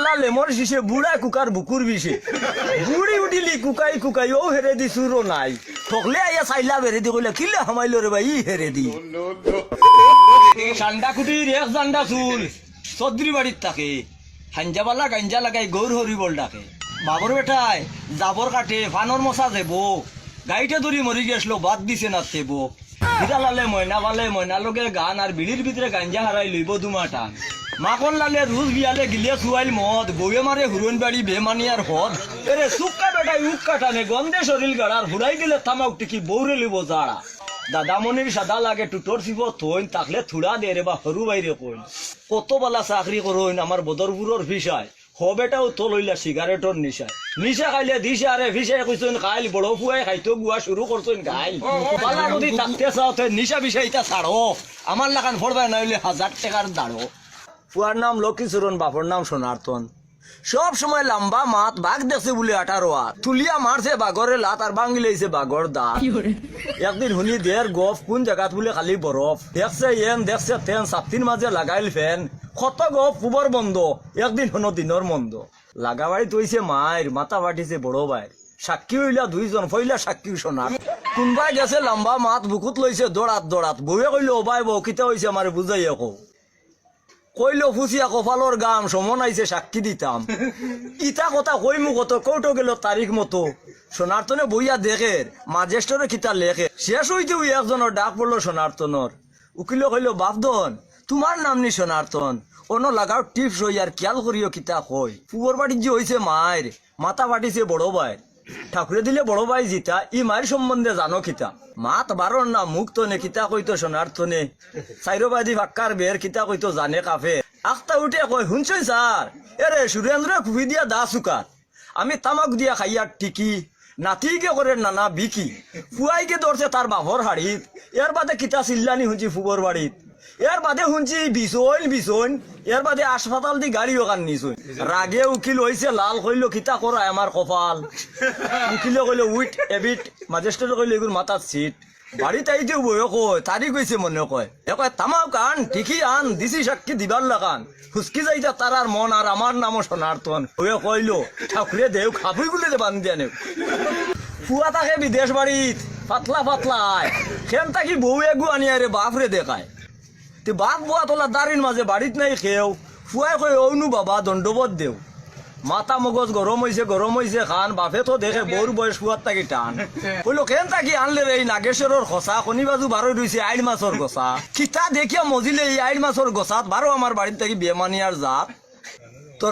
আল্লাহ লেমর শিশে বুড়া কুকার বুকুর বিষে বুড়ি উঠিলি কুকাই কুকাই ও হেরে দি সুরো নাই ঠকলে আইয়া চাইলা বেরে দি কইলা কিলে হামাইলো রে ভাই ই হেরে দি ঠান্ডা কুটির এক জান্ডা চুল চৌধুরী বাড়ির থাকে হাঞ্জাবালা গাঞ্জা লাগাই গৌর হরি বল ডাকে বাবর বেটায় জাবর কাটে ফানর মশা দেব গাইটে ধরি মরি গেছলো বাদ দিছে না তেব হিরা লালে ময়না লগে গান আর বিড়ির ভিতরে গাঞ্জা হারাই লইব দুমাটা মাখন লালে রুজ বিয়ালে গিলে সুয়াইল মদ বউয়ে মারে হুরন বাড়ি বেমানি আর হদ এরে সুক্কা বেটাই উক কাটানে গন্ধে শরীর গাড়ার হুড়াই দিলে থামাক টিকি বৌরে লিব জাড়া দাদামনির সাদা লাগে টুটোর শিব থইন তাকলে থুড়া দে রে বা সরু বাইরে কইন কত বালা চাকরি করইন আমার বদরপুরের ফিসায় হবেটাও তো লইলা সিগারেটর নিশায় নিশা খাইলে দিশা আরে ফিসায় কইছেন খাইল বড় ফুয়াই খাইতো গুয়া শুরু করছেন গাই বালা যদি থাকতে চাও তে নিশা বিষয়টা ছাড়ো আমার লাগান ফড়বাই নাইলে 1000 টাকার দাঁড়ো ফুয়ার নাম লক্ষ্মীচরণ বাপর নাম সোনার্তন সব সময় লম্বা মাত বাঘ দেখছে বলে 18 তুলিয়া মারছে বাঘরে লাত আর ভাঙি লইছে বাঘর দাঁত একদিন শুনি দের গফ কোন জায়গাত বলে খালি বরফ দেখছে এন দেখছে তেন সাপ্তির মাঝে লাগাইল ফেন কত গফ কুবর বন্ধ একদিন হনো দিনর মন্দ লাগাবাড়ি তৈছে মায়ের মাথা বাটিছে বড় ভাই সাক্ষী হইলা দুইজন ফইলা সাক্ষী সোনার কোনবাই গেছে লম্বা মাত বুকুত লইছে দৌড়াত বউয়ে কইল ও ভাই বউ কিতা হইছে আমার বুঝাইয়া কও কইলো ফুসিয়া কপালর গাম সমন আইছে সাক্ষী দিতাম ইটা কথা কইমু কত কৌটো গেল তারিখ মতো সোনার্তনে বইয়া দেখের মাজেস্টরে কিতা লেখে শেষ হইতে ওই একজনের ডাক পড়লো সোনার্তনর উকিল কইল বাপদন তোমার নাম নি সোনার্তন অন্য লাগাও টিপস হই আর খেয়াল করিও কিতা কই পুবর বাড়ির যে হইছে মায়ের মাথা বাটিছে বড় ভাই ঠাকুরে দিলে বড় ভাই জিতা ই মায়ের সম্বন্ধে জানো কিতা মাত বারণ না মুক্ত নে কিতা কইতো সোনার্থনে চাইরবাদী ভাক্কার বের কিতা কইতো জানে কাফে আখতা উঠে কই শুনছই স্যার এরে সুরেন্দ্র ফুফি দিয়া দা সুকার আমি তামাক দিয়া খাইয়া টিকি নাতিকে করে নানা বিকি ফুয়াইকে ধরছে তার বাপর হাড়িত এর বাদে কিতা চিল্লানি শুনছি ফুবর বাড়িত এর বাদে শুনছি বিছন এর বাদে হাসপাতাল দি গাড়ি ওখান নিছুন রাগে উকিল হইছে লাল কইলো কিতা করায় আমার কপাল উকিলে কইলো উইট এবিট ম্যাজিস্ট্রেট কইলো এগুলো মাথার সিট বাড়িতে আইতে বয়ে কয় তারি কইছে মনে কয় তামাক আন ঠিকই আন দিছি সাক্ষী দিবার লাগান হুসকি যাইতা তার আর মন আর আমার নামও সোনার্তন হয়ে কইলো ঠাকুরে দেও খাবুই বলে দে বান্ধি আনে ফুয়া থাকে বিদেশ বাড়িত পাতলা আয় সেন তাকি বউ এগু আনিয়া রে বাপরে দেখায় তে বাপ বুয়া তোলা দাঁড়ির মাঝে বাড়িত নাই খেয়েও ফুয়াই কই অনু বাবা দণ্ডবোধ দেও মাথা মগজ গরম হইছে খান বাপে তো দেখে বউর বয়স ফুয়ার তাকি টান কইলো কেন তাকি আনলে রে এই নাগেশ্বরের খসা শনি বাজু বারো রইছে আইড মাছর গছা খিতা দেখিয়া মজিলে এই আইড মাছর গছাত বারো আমার বাড়ির থাকি বেমানিয়ার জাত